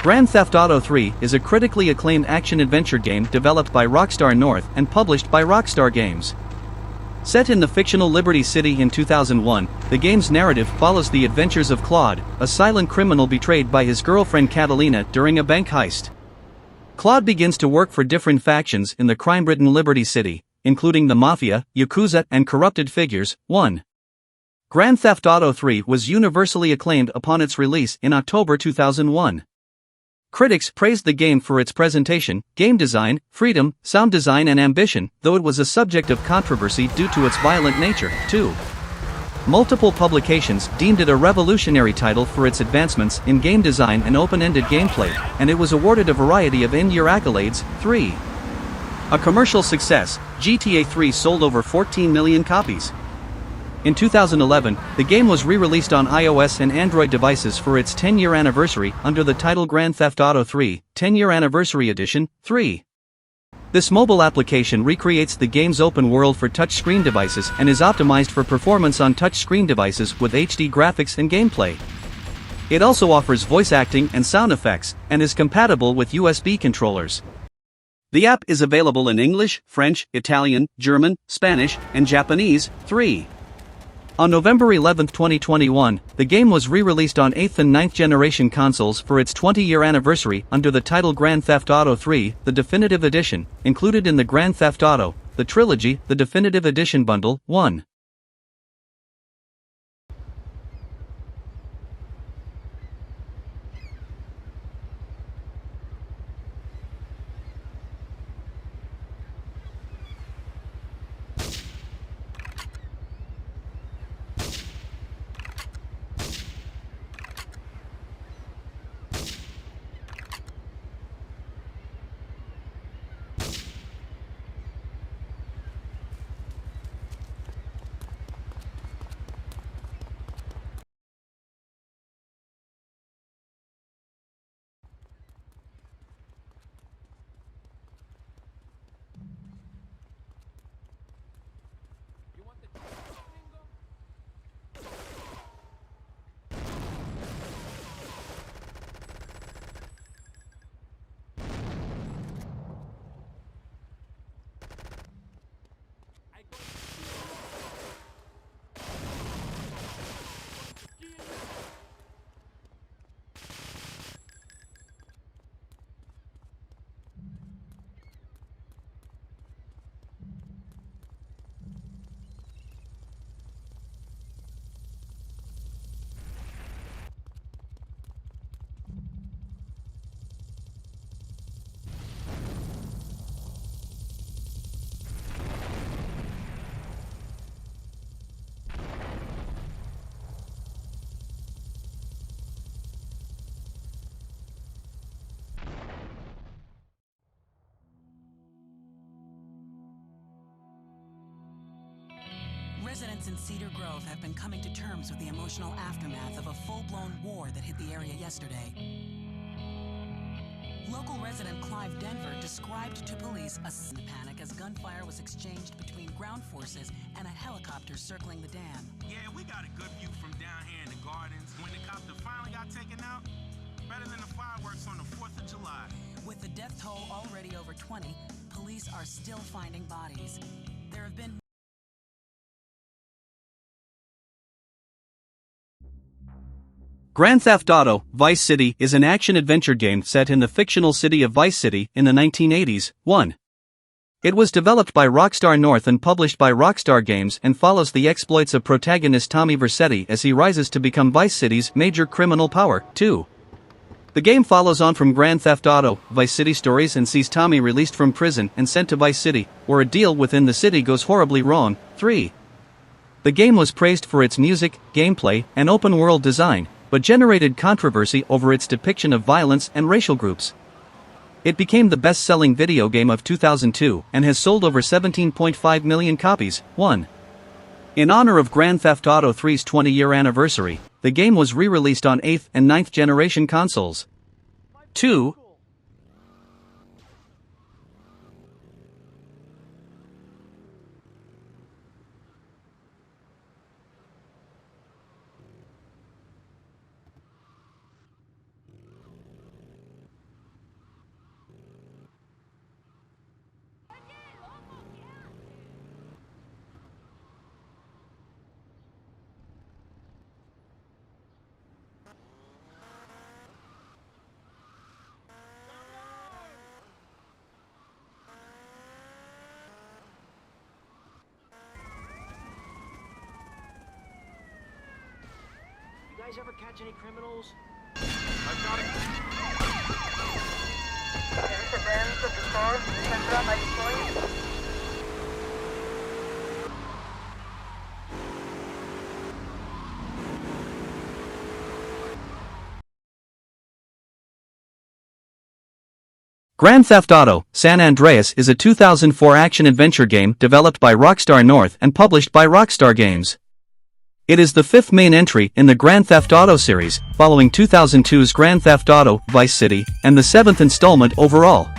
Grand Theft Auto 3 is a critically acclaimed action-adventure game developed by Rockstar North and published by Rockstar Games. Set in the fictional Liberty City in 2001, the game's narrative follows the adventures of Claude, a silent criminal betrayed by his girlfriend Catalina during a bank heist. Claude begins to work for different factions in the crime-ridden Liberty City, including the Mafia, Yakuza, and corrupted figures. 1. Grand Theft Auto 3 was universally acclaimed upon its release in October 2001. Critics praised the game for its presentation, game design, freedom, sound design and ambition, though it was a subject of controversy due to its violent nature. 2. Multiple publications deemed it a revolutionary title for its advancements in game design and open-ended gameplay, and it was awarded a variety of in-year accolades. 3. A commercial success, GTA 3 sold over 14 million copies. In 2011, the game was re-released on iOS and Android devices for its 10-year anniversary under the title Grand Theft Auto 3, 10-year Anniversary Edition. 3. This mobile application recreates the game's open world for touchscreen devices and is optimized for performance on touchscreen devices with HD graphics and gameplay. It also offers voice acting and sound effects, and is compatible with USB controllers. The app is available in English, French, Italian, German, Spanish, and Japanese. 3. On November 11, 2021, the game was re-released on 8th and 9th generation consoles for its 20-year anniversary under the title Grand Theft Auto 3, the Definitive Edition, included in the Grand Theft Auto, the Trilogy, the Definitive Edition Bundle. 1. Residents in Cedar Grove have been coming to terms with the emotional aftermath of a full-blown war that hit the area yesterday. Local resident Clive Denver described to police a panic as gunfire was exchanged between ground forces and a helicopter circling the dam. Yeah, we got a good view from down here in the gardens. When the copter finally got taken out, better than the fireworks on the 4th of July. With the death toll already over 20, police are still finding bodies. There have been Grand Theft Auto: Vice City is an action-adventure game set in the fictional city of Vice City in the 1980s. 1. It was developed by Rockstar North and published by Rockstar Games and follows the exploits of protagonist Tommy Vercetti as he rises to become Vice City's major criminal power. 2. The game follows on from Grand Theft Auto: Vice City stories and sees Tommy released from prison and sent to Vice City, where a deal within the city goes horribly wrong. 3. The game was praised for its music, gameplay, and open-world design, but generated controversy over its depiction of violence and racial groups. It became the best-selling video game of 2002 and has sold over 17.5 million copies. 1. In honor of Grand Theft Auto 3's 20-year anniversary, the game was re-released on 8th and 9th generation consoles. 2. guys ever catch any criminals? I've got it. Grand Theft Auto: San Andreas is a 2004 action-adventure game developed by Rockstar North and published by Rockstar Games. It is the fifth main entry in the Grand Theft Auto series, following 2002's Grand Theft Auto: Vice City, and the seventh installment overall.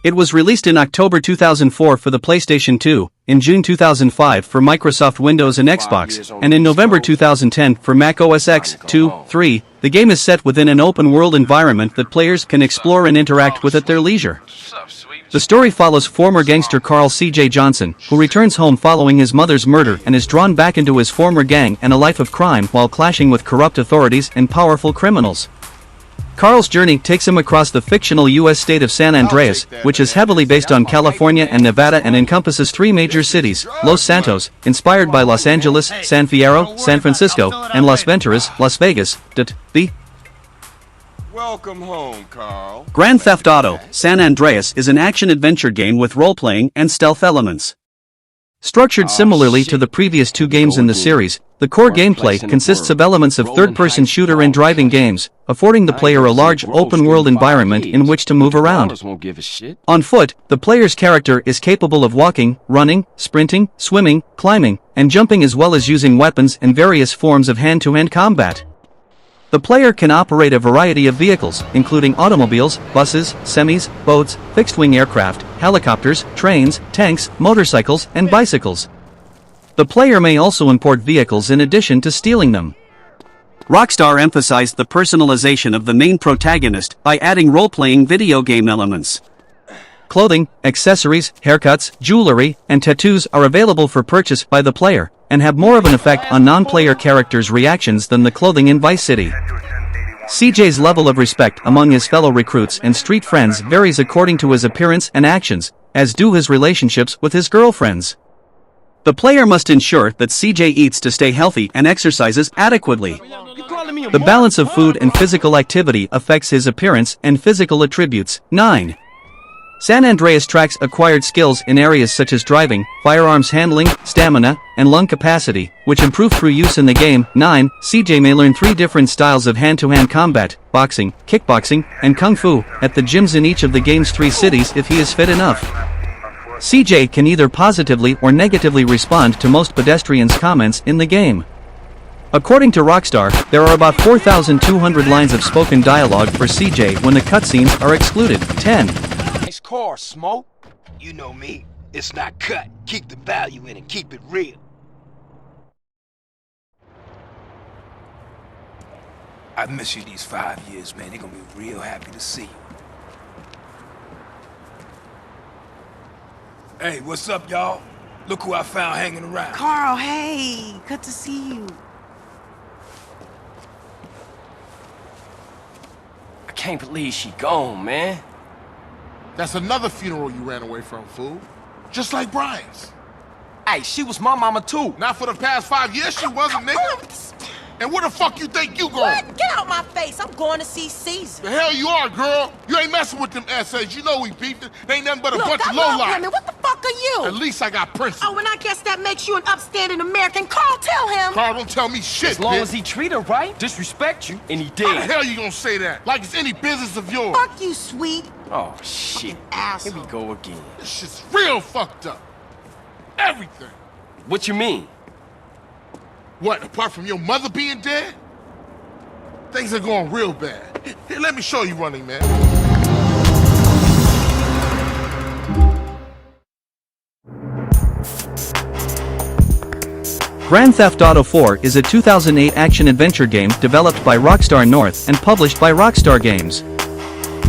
It was released in October 2004 for the PlayStation 2, in June 2005 for Microsoft Windows and Xbox, and in November 2010 for Mac OS X, 2, 3. The game is set within an open-world environment that players can explore and interact with at their leisure. The story follows former gangster Carl C.J. Johnson, who returns home following his mother's murder and is drawn back into his former gang and a life of crime while clashing with corrupt authorities and powerful criminals. Carl's journey takes him across the fictional U.S. state of San Andreas, which is heavily based on California and Nevada and encompasses three major cities: Los Santos, inspired by Los Angeles, San Fierro, San Francisco, and Las Venturas, Las Vegas. Welcome home, Carl. Grand Theft Auto: San Andreas is an action-adventure game with role-playing and stealth elements. Structured similarly to the previous two games in the series, the core gameplay consists of elements of third-person shooter and driving games, affording the player a large open-world environment in which to move around. On foot, the player's character is capable of walking, running, sprinting, swimming, climbing, and jumping, as well as using weapons and various forms of hand-to-hand combat. The player can operate a variety of vehicles, including automobiles, buses, semis, boats, fixed-wing aircraft, helicopters, trains, tanks, motorcycles, and bicycles. The player may also import vehicles in addition to stealing them. Rockstar emphasized the personalization of the main protagonist by adding role-playing video game elements. Clothing, accessories, haircuts, jewelry, and tattoos are available for purchase by the player, and have more of an effect on non-player characters' reactions than the clothing in Vice City. CJ's level of respect among his fellow recruits and street friends varies according to his appearance and actions, as do his relationships with his girlfriends. The player must ensure that CJ eats to stay healthy and exercises adequately. The balance of food and physical activity affects his appearance and physical attributes. 9. San Andreas tracks acquired skills in areas such as driving, firearms handling, stamina, and lung capacity, which improve through use in the game. 9. CJ may learn 3 different styles of hand-to-hand combat: boxing, kickboxing, and kung fu, at the gyms in each of the game's 3 cities if he is fit enough. CJ can either positively or negatively respond to most pedestrians' comments in the game. According to Rockstar, there are about 4,200 lines of spoken dialogue for CJ when the cutscenes are excluded. 10. Nice car, Smoke. You know me. It's not cut. Keep the value in and keep it real. I've missed you these 5 years, man. They're gonna be real happy to see you. Hey, what's up, y'all? Look who I found hanging around. Carl, hey, good to see you. I can't believe she gone, man. That's another funeral you ran away from, fool. Just like Brian's. Hey, she was my mama too. Not for the past 5 years she wasn't, nigga. And where the fuck you think you going? What? Get out my face. I'm going to see Caesar. The hell you are, girl. You ain't messing with them essays. You know we beefed it. They ain't nothing but a bunch of lowlife. Women. What the fuck are you? At least I got principles. Oh, and I guess that makes you an upstanding American. Carl, tell him. Carl, don't tell me shit, As long bitch. as he treat her right, disrespect you, and he How did. the hell you gonna say that? Like it's any business of yours. Fuck you, sweet. Oh, shit. Asshole. Here we go again. This shit's real fucked up. Everything. What you mean? What, apart from your mother being dead? Things are going real bad. Here, let me show you, Running Man. Grand Theft Auto 4 is a 2008 action-adventure game developed by Rockstar North and published by Rockstar Games.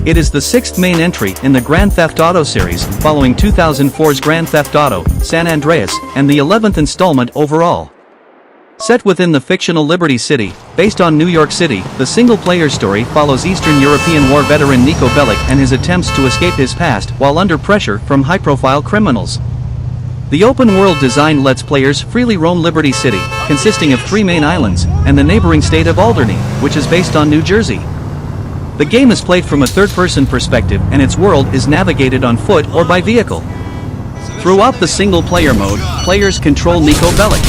It is the 6th main entry in the Grand Theft Auto series, following 2004's Grand Theft Auto: San Andreas, and the 11th installment overall. Set within the fictional Liberty City, based on New York City, the single-player story follows Eastern European war veteran Niko Bellic and his attempts to escape his past while under pressure from high-profile criminals. The open-world design lets players freely roam Liberty City, consisting of 3 main islands, and the neighboring state of Alderney, which is based on New Jersey. The game is played from a third-person perspective and its world is navigated on foot or by vehicle. Throughout the single-player mode, players control Nico Bellic.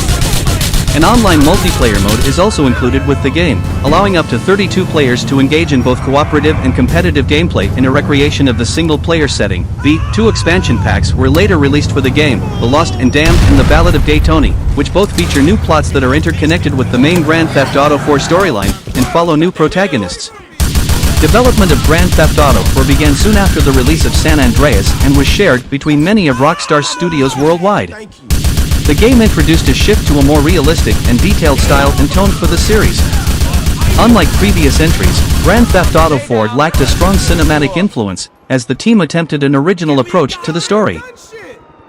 An online multiplayer mode is also included with the game, allowing up to 32 players to engage in both cooperative and competitive gameplay in a recreation of the single-player setting. The 2 expansion packs were later released for the game, The Lost and Damned and The Ballad of Daytona, which both feature new plots that are interconnected with the main Grand Theft Auto 4 storyline and follow new protagonists. Development of Grand Theft Auto 4 began soon after the release of San Andreas and was shared between many of Rockstar's studios worldwide. The game introduced a shift to a more realistic and detailed style and tone for the series. Unlike previous entries, Grand Theft Auto 4 lacked a strong cinematic influence, as the team attempted an original approach to the story.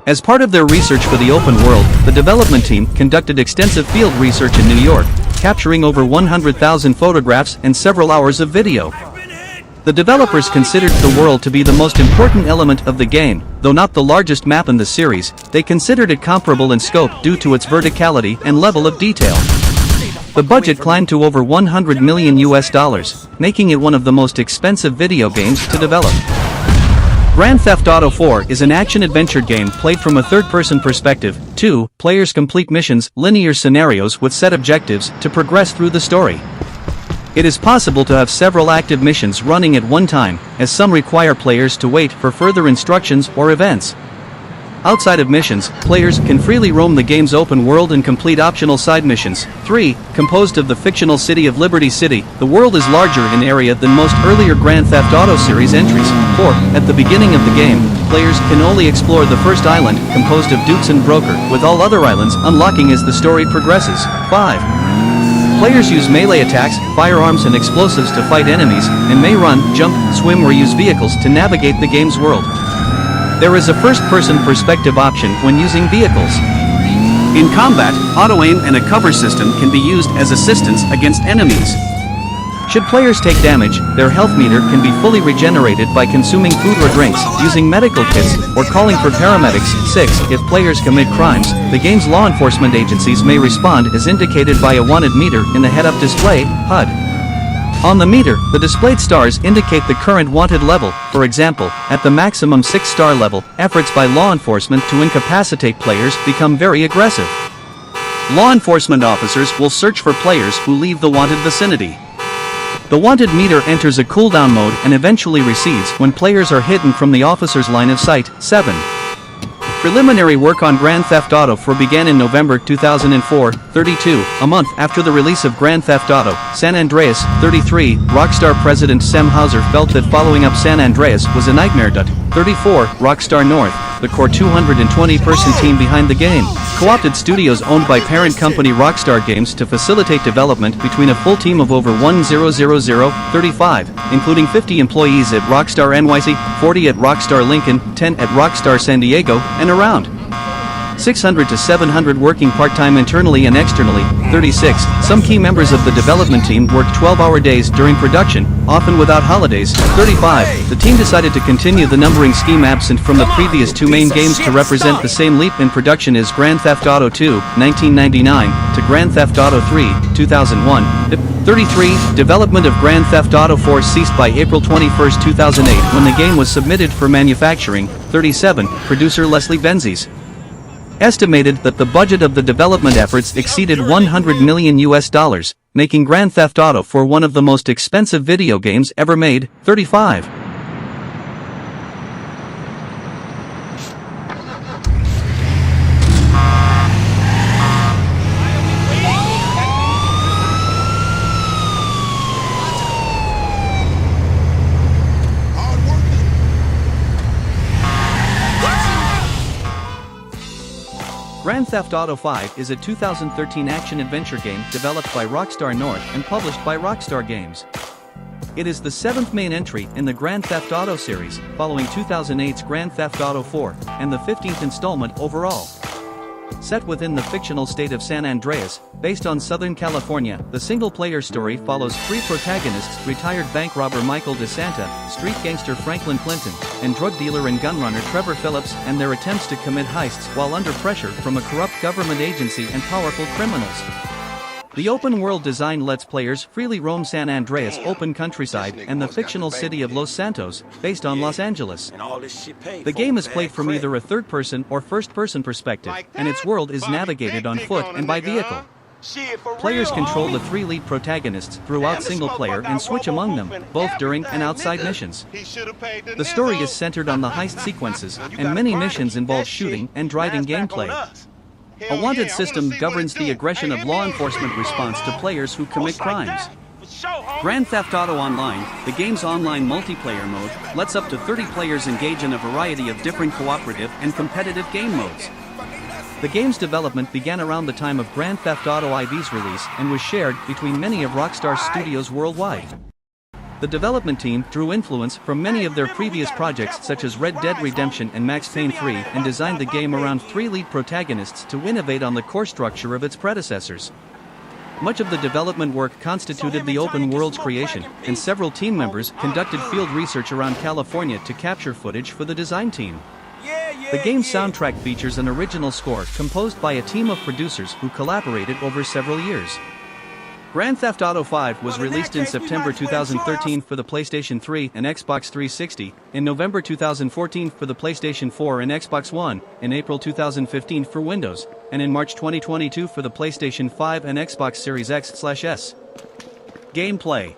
As part of their research for the open world, the development team conducted extensive field research in New York, capturing over 100,000 photographs and several hours of video. The developers considered the world to be the most important element of the game, though not the largest map in the series. They considered it comparable in scope due to its verticality and level of detail. The budget climbed to over $100 million, making it one of the most expensive video games to develop. Grand Theft Auto 4 is an action-adventure game played from a third-person perspective. 2 players complete missions, linear scenarios with set objectives, to progress through the story. It is possible to have several active missions running at one time, as some require players to wait for further instructions or events. Outside of missions, players can freely roam the game's open world and complete optional side missions. 3. Composed of the fictional city of Liberty City, the world is larger in area than most earlier Grand Theft Auto series entries. 4. At the beginning of the game, players can only explore the first island, composed of Dukes and Broker, with all other islands unlocking as the story progresses. 5. Players use melee attacks, firearms and explosives to fight enemies, and may run, jump, swim or use vehicles to navigate the game's world. There is a first-person perspective option when using vehicles. In combat, auto-aim and a cover system can be used as assistance against enemies. Should players take damage, their health meter can be fully regenerated by consuming food or drinks, using medical kits, or calling for paramedics. 6. If players commit crimes, the game's law enforcement agencies may respond as indicated by a wanted meter in the head-up display, HUD. On the meter, the displayed stars indicate the current wanted level. For example, at the maximum 6-star level, efforts by law enforcement to incapacitate players become very aggressive. Law enforcement officers will search for players who leave the wanted vicinity. The wanted meter enters a cooldown mode and eventually recedes when players are hidden from the officer's line of sight. 7. Preliminary work on Grand Theft Auto 4 began in November 2004, 32, a month after the release of Grand Theft Auto San Andreas. 33, Rockstar president Sam Houser felt that following up San Andreas was a nightmare. 34, Rockstar North, the core 220-person team behind the game, co-opted studios owned by parent company Rockstar Games to facilitate development between a full team of over 35, including 50 employees at Rockstar NYC, 40 at Rockstar Lincoln, 10 at Rockstar San Diego, and around 600 to 700 working part-time internally and externally. 36. Some key members of the development team worked 12-hour days during production, often without holidays. 35. The team decided to continue the numbering scheme absent from the previous 2 main games to represent the same leap in production as Grand Theft Auto 2, 1999, to Grand Theft Auto 3, 2001. 33. Development of Grand Theft Auto 4 ceased by April 21, 2008 when the game was submitted for manufacturing. 37. Producer Leslie Benzies estimated that the budget of the development efforts exceeded $100 million, making Grand Theft Auto 4 one of the most expensive video games ever made. 35. Grand Theft Auto 5 is a 2013 action-adventure game developed by Rockstar North and published by Rockstar Games. It is the 7th main entry in the Grand Theft Auto series, following 2008's Grand Theft Auto 4, and the 15th installment overall. Set within the fictional state of San Andreas, based on Southern California, the single-player story follows three protagonists: retired bank robber Michael DeSanta, street gangster Franklin Clinton, and drug dealer and gunrunner Trevor Phillips, and their attempts to commit heists while under pressure from a corrupt government agency and powerful criminals. The open-world design lets players freely roam San Andreas' open countryside and the fictional city of Los Santos, based on Los Angeles. The game is played from either a third-person or first-person perspective, and its world is navigated on foot and by vehicle. Players control the three lead protagonists throughout single-player and switch among them, both during and outside missions. The story is centered on the heist sequences, and many missions involve shooting and driving gameplay. A wanted system governs the aggression of law enforcement response to players who commit crimes. Grand Theft Auto Online, the game's online multiplayer mode, lets up to 30 players engage in a variety of different cooperative and competitive game modes. The game's development began around the time of Grand Theft Auto IV's release and was shared between many of Rockstar's studios worldwide. The development team drew influence from many of their previous projects such as Red Dead Redemption and Max Payne 3 and designed the game around three lead protagonists to innovate on the core structure of its predecessors. Much of the development work constituted the open world's creation, and several team members conducted field research around California to capture footage for the design team. The game's soundtrack features an original score composed by a team of producers who collaborated over several years. Grand Theft Auto V was released in September 2013 for the PlayStation 3 and Xbox 360, in November 2014 for the PlayStation 4 and Xbox One, in April 2015 for Windows, and in March 2022 for the PlayStation 5 and Xbox Series X/S. Gameplay.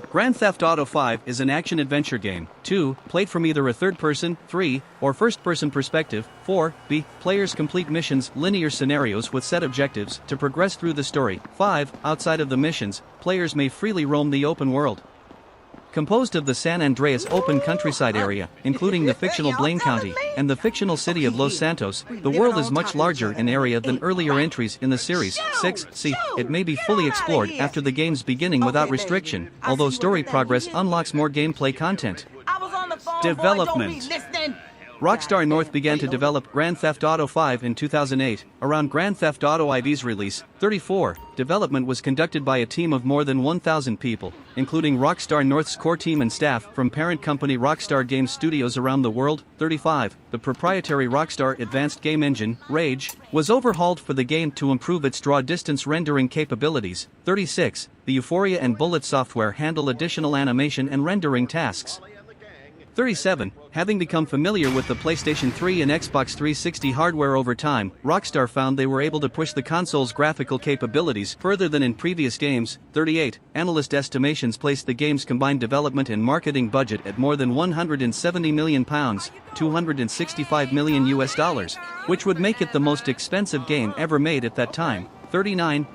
Grand Theft Auto V is an action-adventure game. 2. Played from either a third-person, 3, or first-person perspective. 4. Players complete missions, linear scenarios with set objectives, to progress through the story. 5. Outside of the missions, players may freely roam the open world. Composed of the San Andreas open countryside area, including the fictional Blaine County, and the fictional city of Los Santos, the world is much larger in area than earlier entries in the series. 6. It may be fully explored after the game's beginning without restriction, although story progress unlocks more gameplay content. Development. Rockstar North began to develop Grand Theft Auto V in 2008, around Grand Theft Auto IV's release. 34. Development was conducted by a team of more than 1,000 people, including Rockstar North's core team and staff from parent company Rockstar Games studios around the world. 35. The proprietary Rockstar Advanced Game Engine, Rage, was overhauled for the game to improve its draw distance rendering capabilities. 36. The Euphoria and Bullet software handle additional animation and rendering tasks. 37. Having become familiar with the PlayStation 3 and Xbox 360 hardware over time, Rockstar found they were able to push the console's graphical capabilities further than in previous games. 38. Analyst estimations placed the game's combined development and marketing budget at more than £170 million, $265 million, which would make it the most expensive game ever made at that time. 39.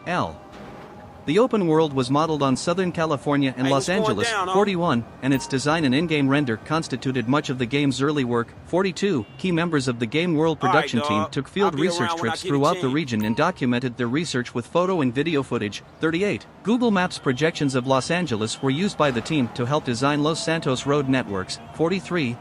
The open world was modeled on Southern California and Los Angeles. 41, and its design and in-game render constituted much of the game's early work. 42, key members of the game world production team took field research trips throughout the region and documented their research with photo and video footage. 38, Google Maps projections of Los Angeles were used by the team to help design Los Santos road networks. 43,